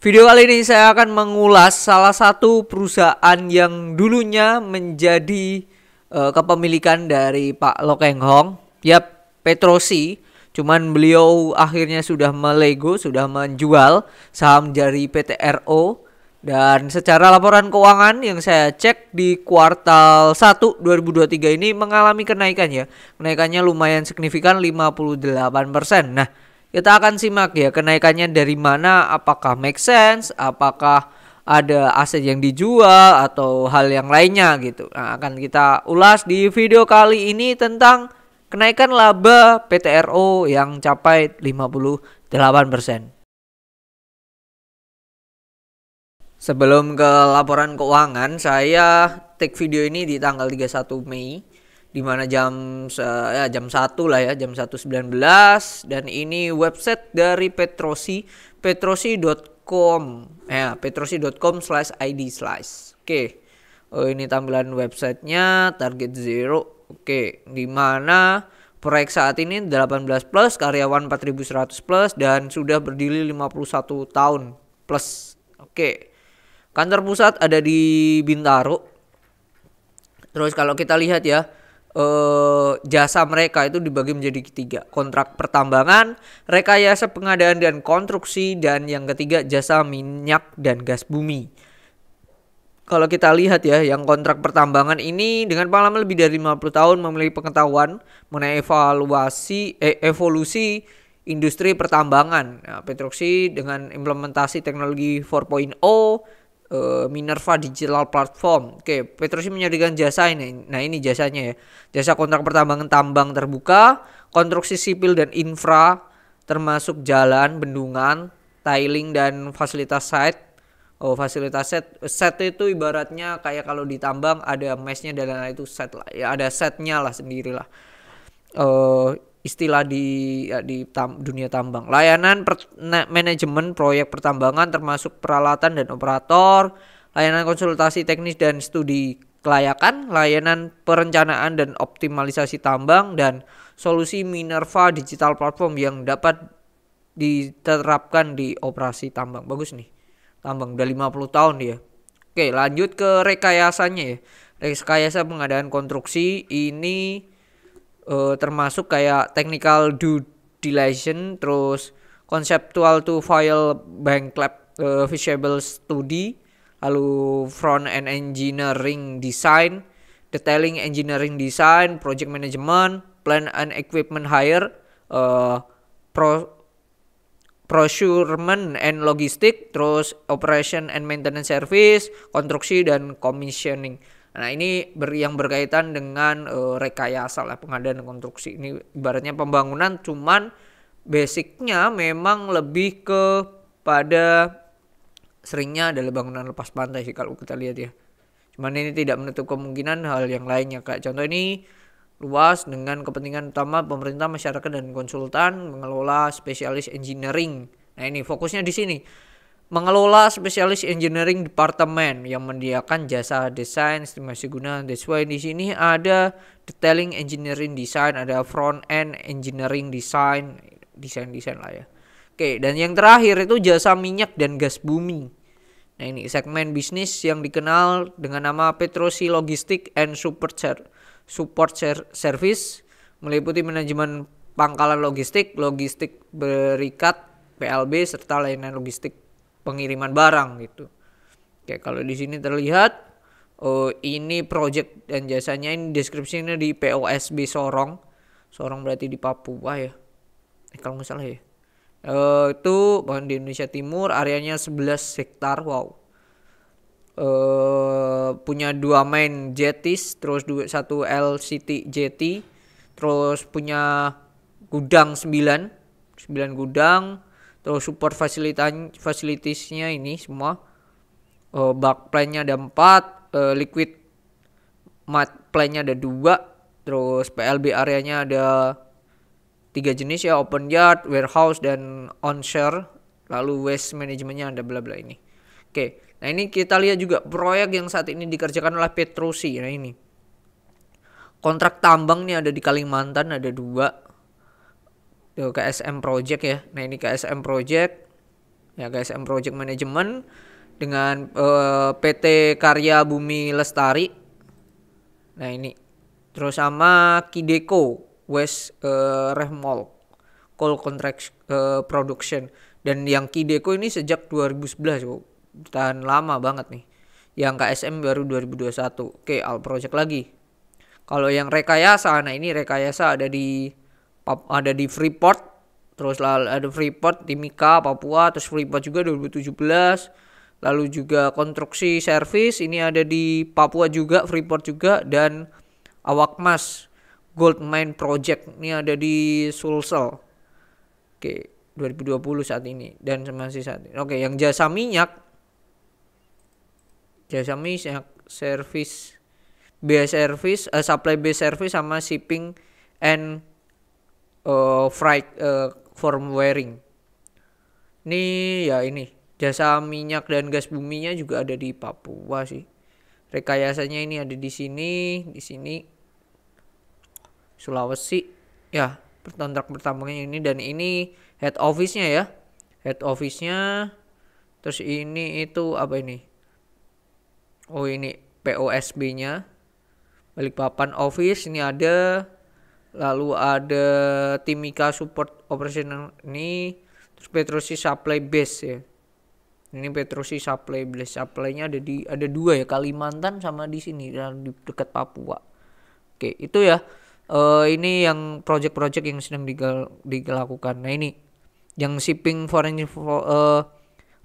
Video kali ini saya akan mengulas salah satu perusahaan yang dulunya menjadi kepemilikan dari Pak Lo Keng Hong, yap, Petrosi. Cuman beliau akhirnya sudah melego, sudah menjual saham dari PT RO. Dan secara laporan keuangan yang saya cek di kuartal 1 2023 ini mengalami kenaikan ya. Kenaikannya lumayan signifikan 58%. Nah, kita akan simak ya kenaikannya dari mana, apakah make sense, apakah ada aset yang dijual atau hal yang lainnya gitu. Nah, akan kita ulas di video kali ini tentang kenaikan laba PT RO yang capai 58%. Sebelum ke laporan keuangan, saya take video ini di tanggal 31 Mei di mana jam 1 lah ya, jam 1.19, dan ini website dari Petrosi, petrosi.com ya, petrosi.com/id/. Oke. Oh, ini tampilan websitenya, target zero. Oke, di mana proyek saat ini 18 plus, karyawan 4.100 plus, dan sudah berdiri 51 tahun plus. Oke. Kantor pusat ada di Bintaro. Terus kalau kita lihat ya, jasa mereka itu dibagi menjadi 3: kontrak pertambangan, rekayasa pengadaan dan konstruksi, dan yang ketiga jasa minyak dan gas bumi. Kalau kita lihat ya, yang kontrak pertambangan ini dengan pengalaman lebih dari 50 tahun, memiliki pengetahuan mengenai evolusi industri pertambangan. Nah, Petrosi dengan implementasi teknologi 4.0, Minerva Digital Platform. Oke, Petrosi menyediakan jasa ini. Nah, ini jasanya ya. Jasa kontrak pertambangan tambang terbuka, konstruksi sipil dan infra, termasuk jalan, bendungan, tiling, dan fasilitas site. Oh, fasilitas set. Set itu ibaratnya kayak kalau di tambang ada mesnya dan lain-lain, itu set lah. Ya, ada setnya lah sendirilah. Istilah di dunia tambang. Layanan manajemen proyek pertambangan termasuk peralatan dan operator, layanan konsultasi teknis dan studi kelayakan, layanan perencanaan dan optimalisasi tambang, dan solusi Minerva Digital Platform yang dapat diterapkan di operasi tambang. Bagus nih. Tambang udah 50 tahun dia. Oke, lanjut ke rekayasanya ya. Rekayasa pengadaan konstruksi ini termasuk kayak technical due diligence, terus conceptual to file bank lab feasible study, lalu front end engineering design, detailing engineering design, project management, plan and equipment hire, procurement and logistik, terus operation and maintenance service, konstruksi dan commissioning. Nah, ini yang berkaitan dengan rekayasa lah, pengadaan dan konstruksi. Ini ibaratnya pembangunan, cuman basicnya memang lebih ke pada seringnya adalah bangunan lepas pantai sih kalau kita lihat ya. Cuman ini tidak menutup kemungkinan hal yang lainnya. Kayak contoh ini luas dengan kepentingan utama pemerintah, masyarakat, dan konsultan, mengelola spesialis engineering. Nah, ini fokusnya di sini. Mengelola spesialis engineering departemen yang menyediakan jasa desain, estimasi guna. That's why di sini ada detailing engineering design, ada front end engineering design lah ya. Oke, dan yang terakhir itu jasa minyak dan gas bumi. Nah, ini segmen bisnis yang dikenal dengan nama Petrosi Logistik and Support Service, meliputi manajemen pangkalan logistik, logistik berikat PLB, serta layanan logistik pengiriman barang gitu. Oke, kalau di sini terlihat ini project dan jasanya, ini deskripsinya di POSB Sorong. Sorong berarti di Papua ya. Kalau nggak salah ya. Itu bahkan di Indonesia Timur, areanya 11 hektar. Wow. Punya 2 main jetties, terus 1 LCT jetty, terus punya gudang 9 gudang. Terus support fasilitiesnya ini semua, bak plan-nya ada 4, liquid mat plan-nya ada 2, terus PLB areanya ada 3 jenis ya, open yard, warehouse, dan onshore. Lalu waste manajemennya ada bla bla ini. Oke, nah ini kita lihat juga proyek yang saat ini dikerjakan oleh Petrosi. Nah, ini kontrak tambang nih ada di Kalimantan, ada 2. KSM Project ya. Nah, ini KSM Project Ya, KSM Project Management dengan PT Karya Bumi Lestari. Nah, ini terus sama Kideko West Remol Coal Contract Production. Dan yang Kideko ini sejak 2011, tahan lama banget nih. Yang KSM baru 2021. Oke, Al Project lagi. Kalau yang Rekayasa, nah ini Rekayasa ada di Freeport, terus ada Freeport, Timika, Papua, terus Freeport juga 2017. Lalu juga konstruksi servis ini ada di Papua juga, Freeport juga, dan Awakmas Gold Mine Project ini ada di Sulsel. Oke, 2020 saat ini dan masih saat ini. Oke, yang jasa minyak service, base service, supply base service sama shipping and freight forwarding. Ini ya ini jasa minyak dan gas buminya juga ada di Papua sih. Rekayasanya ini ada di sini Sulawesi. Ya, kontrak pertambangannya ini, dan ini head office-nya ya. Head office-nya. Terus ini itu apa ini? Oh, ini POSB-nya. Balikpapan office ini ada. Lalu ada Timika Support Operational ini. Terus Petrosi Supply Base ya. Ini Petrosi Supply Base. Supply-nya ada dua ya, Kalimantan sama di sini di dekat Papua. Oke, itu ya. Ini yang project-project yang sedang dilakukan. Nah, ini yang shipping foreign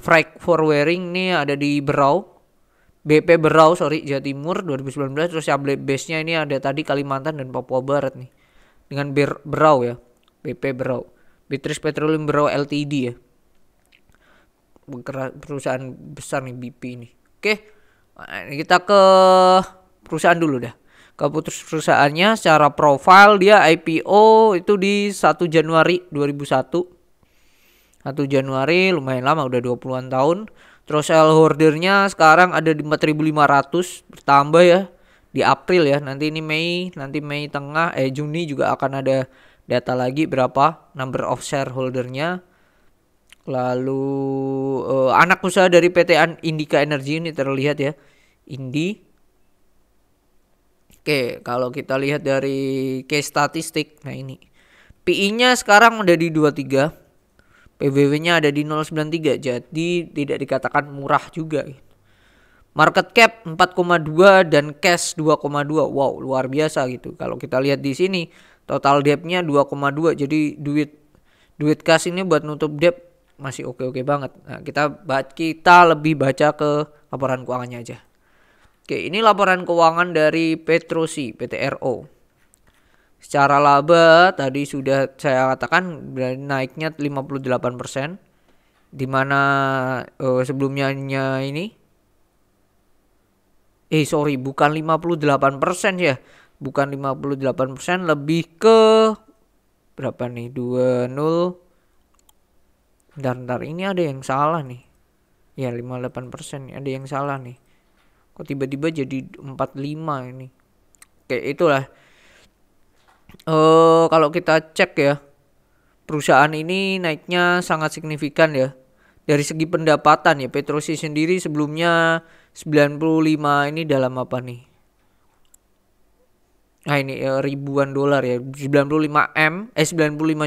freight forwarding ini ada di BP Berau Jawa Timur 2019. Terus supply base-nya ini ada tadi Kalimantan dan Papua Barat nih. Dengan Berau ya. BP Berau. Beatrice Petroleum Berau Ltd ya. Perusahaan besar nih BP ini. Oke. Nah, kita ke perusahaan dulu dah. Ke perusahaannya secara profile dia IPO itu di 1 Januari 2001. 1 Januari lumayan lama, udah 20-an tahun. Terus shareholdernya sekarang ada di 4.500, bertambah ya di April ya. Nanti ini Mei tengah, Juni juga akan ada data lagi berapa number of shareholdernya. Lalu anak usaha dari PT Indika Energy ini terlihat ya, Indi. Oke, kalau kita lihat dari case statistik, nah ini PI-nya sekarang udah di 23, PBW-nya ada di 0,93, jadi tidak dikatakan murah juga. Market cap 4,2 dan cash 2,2. Wow, luar biasa gitu. Kalau kita lihat di sini total debt-nya 2,2, jadi duit cash ini buat nutup debt masih oke banget. Nah, kita lebih baca ke laporan keuangannya aja. Oke, ini laporan keuangan dari Petrosi PTRO. Secara laba tadi sudah saya katakan naiknya 58%, di mana sebelumnya ini bukan 58% ya. Bukan 58%, lebih ke berapa nih? 20. Bentar, ini ada yang salah nih. Ya, 58%, ada yang salah nih. Kok tiba-tiba jadi 45 ini. Oke, itulah. Kalau kita cek ya, perusahaan ini naiknya sangat signifikan ya. Dari segi pendapatan ya, Petrosi sendiri sebelumnya 95 ini dalam apa nih? Nah, ini ribuan dolar ya. 95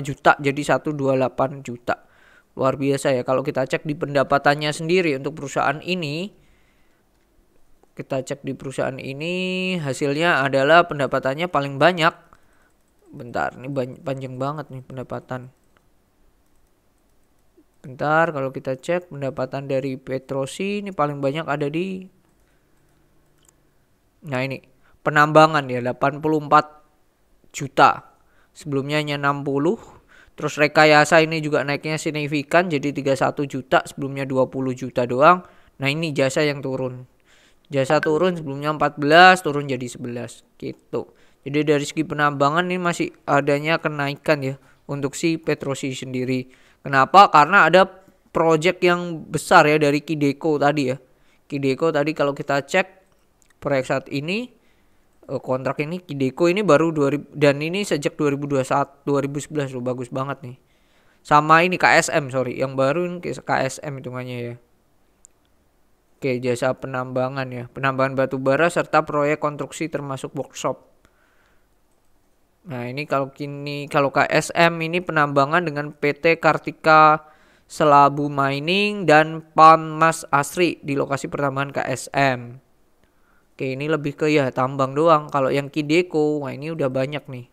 juta jadi 128 juta. Luar biasa ya. Kalau kita cek di pendapatannya sendiri untuk perusahaan ini, hasilnya adalah pendapatannya paling banyak. Bentar, ini panjang banget nih pendapatan. Bentar, kalau kita cek pendapatan dari Petrosi ini paling banyak ada di, nah ini penambangan ya, 84 juta. Sebelumnya hanya 60. Terus rekayasa ini juga naiknya signifikan jadi 31 juta, sebelumnya 20 juta doang. Nah, ini jasa yang turun. Jasa turun, sebelumnya 14 turun jadi 11 gitu. Jadi dari segi penambangan ini masih adanya kenaikan ya untuk si Petrosi sendiri. Kenapa? Karena ada project yang besar ya dari Kideko tadi ya. Kideko tadi kalau kita cek proyek saat ini, kontrak ini Kideko ini baru 2000, dan ini sejak 2011 loh, bagus banget nih. sama ini KSM, sorry, yang baru ini KSM hitungannya ya. Oke, jasa penambangan ya, penambangan batu bara serta proyek konstruksi termasuk workshop. Nah, ini kalau KSM ini penambangan dengan PT Kartika Selabu Mining dan Palmas Asri di lokasi pertambangan KSM. Oke, ini lebih ke ya tambang doang. Kalau yang Kideko, wah ini udah banyak nih.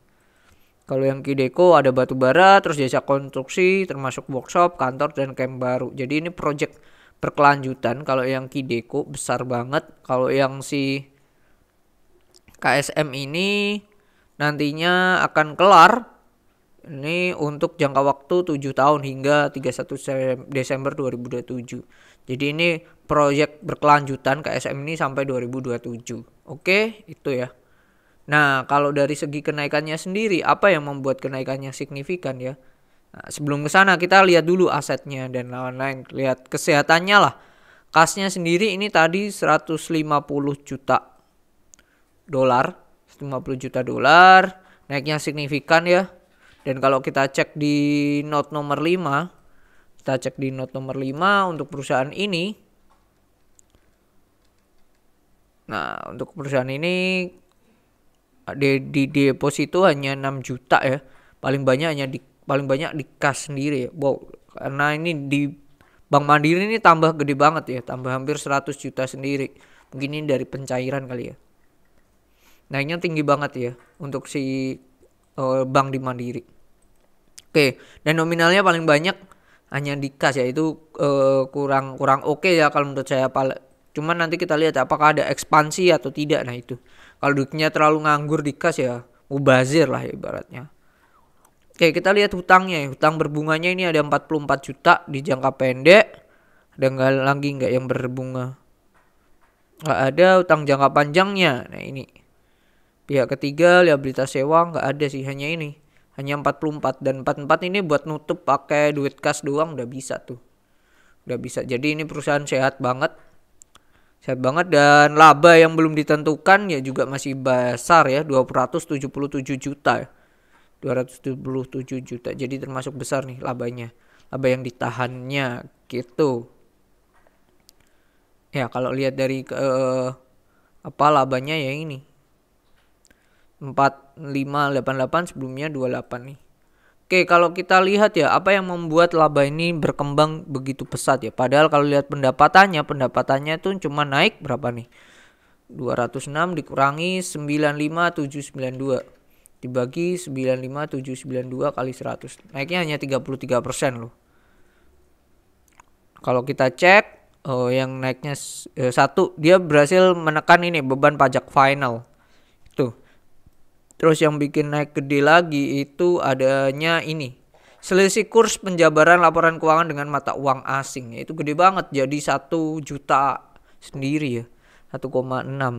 Kalau yang Kideko ada batu bara, terus jasa konstruksi, termasuk workshop, kantor, dan camp baru. Jadi ini project berkelanjutan. Kalau yang Kideko besar banget. Kalau yang si KSM ini nantinya akan kelar. Ini untuk jangka waktu 7 tahun hingga 31 Desember 2027. Jadi ini proyek berkelanjutan KSM ini sampai 2027. Oke, itu ya. Nah, kalau dari segi kenaikannya sendiri, apa yang membuat kenaikannya signifikan ya? Nah, sebelum ke sana kita lihat dulu asetnya dan lain-lain. Lihat kesehatannya lah. Kasnya sendiri ini tadi 150 juta dolar. 150 juta dolar. Naiknya signifikan ya. Dan kalau kita cek di note nomor 5, untuk perusahaan ini. Nah, untuk perusahaan ini di deposito hanya 6 juta ya. Paling banyak di kas sendiri ya. Wow, karena ini di Bank Mandiri ini tambah gede banget ya, tambah hampir 100 juta sendiri. Mungkin ini dari pencairan kali ya. Naiknya tinggi banget ya untuk si bank di Mandiri. Oke, dan nominalnya paling banyak hanya di kas ya, itu kurang oke ya kalau menurut saya. Cuman nanti kita lihat apakah ada ekspansi atau tidak. Nah itu. Kalau duitnya terlalu nganggur di kas ya mubazir lah ya ibaratnya. Oke, kita lihat hutangnya ya. Hutang berbunganya ini ada 44 juta di jangka pendek. Ada nggak yang berbunga? Nggak ada. Hutang jangka panjangnya. Nah ini. Pihak ketiga, liabilitas sewa nggak ada sih. Hanya ini. Hanya 44. Dan 44 ini buat nutup pakai duit kas doang udah bisa tuh. Udah bisa. Jadi ini perusahaan sehat banget. Dan laba yang belum ditentukan ya juga masih besar ya, 277 juta ya. 277 juta. Jadi termasuk besar nih labanya. Laba yang ditahannya gitu. Ya, kalau lihat dari labanya ya ini. 4588 sebelumnya 28 nih. Oke, kalau kita lihat ya, apa yang membuat laba ini berkembang begitu pesat ya. Padahal kalau lihat pendapatannya tuh cuma naik berapa nih? 206 dikurangi 95792. Dibagi 95792 kali 100. Naiknya hanya 33% loh. Kalau kita cek, yang naiknya satu, dia berhasil menekan ini beban pajak final. Tuh. Terus yang bikin naik gede lagi itu adanya ini. Selisih kurs penjabaran laporan keuangan dengan mata uang asing. Itu gede banget, jadi 1 juta sendiri ya. 1,6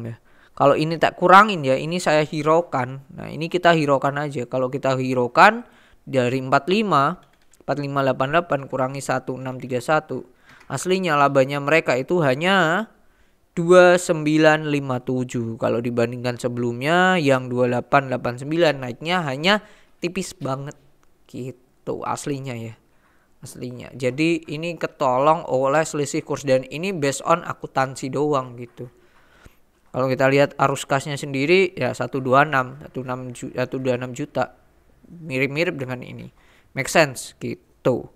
ya. Kalau ini tak kurangin ya, ini saya hiraukan. Nah ini kita hiraukan aja. Kalau kita hiraukan dari 4588 kurangi 1631. Aslinya labanya mereka itu hanya 2957. Kalau dibandingkan sebelumnya yang 2889 naiknya hanya tipis banget gitu aslinya ya. Jadi ini ketolong oleh selisih kurs dan ini based on akuntansi doang gitu. Kalau kita lihat arus kasnya sendiri ya 126 juta. Mirip-mirip dengan ini. Make sense gitu.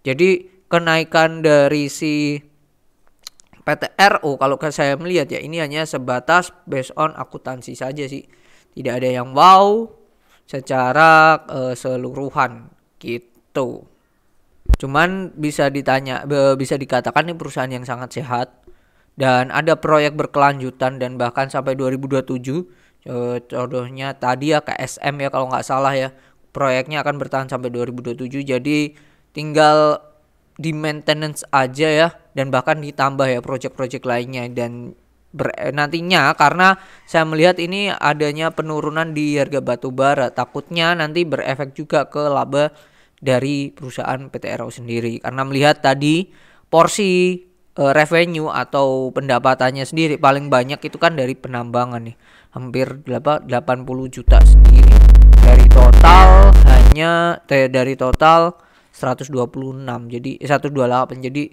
Jadi kenaikan dari si PT RO kalau saya melihat ya ini hanya sebatas based on akuntansi saja sih. Tidak ada yang wow secara keseluruhan gitu. Cuman bisa dikatakan ini perusahaan yang sangat sehat dan ada proyek berkelanjutan dan bahkan sampai 2027. Contohnya tadi ya KSM ya kalau nggak salah ya. Proyeknya akan bertahan sampai 2027. Jadi tinggal di maintenance aja ya dan bahkan ditambah ya project-project lainnya dan nantinya karena saya melihat ini adanya penurunan di harga batu bara, takutnya nanti berefek juga ke laba dari perusahaan PT RO sendiri karena melihat tadi porsi revenue atau pendapatannya sendiri paling banyak itu kan dari penambangan nih, hampir 80 juta sendiri dari total 126, jadi 128, jadi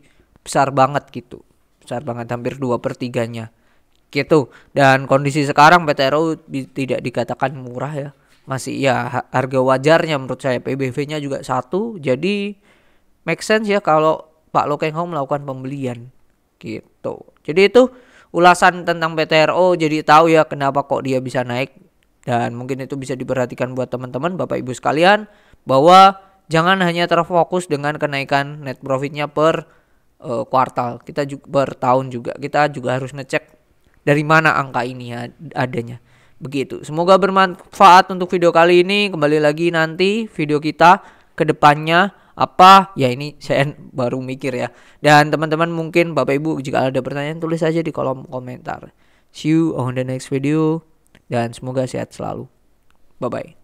besar banget gitu. Besar banget, hampir 2/3-nya gitu. Dan kondisi sekarang PTRO tidak dikatakan murah ya, masih ya harga wajarnya menurut saya. PBV-nya juga 1, jadi make sense ya kalau Pak Loh Keng Hong melakukan pembelian gitu. Jadi itu ulasan tentang PTRO, jadi tahu ya kenapa kok dia bisa naik. Dan mungkin itu bisa diperhatikan buat teman-teman Bapak Ibu sekalian, bahwa jangan hanya terfokus dengan kenaikan net profitnya per kuartal, kita juga per tahun juga, kita juga harus ngecek dari mana angka ini adanya. Begitu. Semoga bermanfaat untuk video kali ini. Kembali lagi nanti video kita ke depannya apa ya, ini saya baru mikir ya. Dan teman-teman mungkin Bapak Ibu jika ada pertanyaan tulis aja di kolom komentar. See you on the next video dan semoga sehat selalu. Bye bye.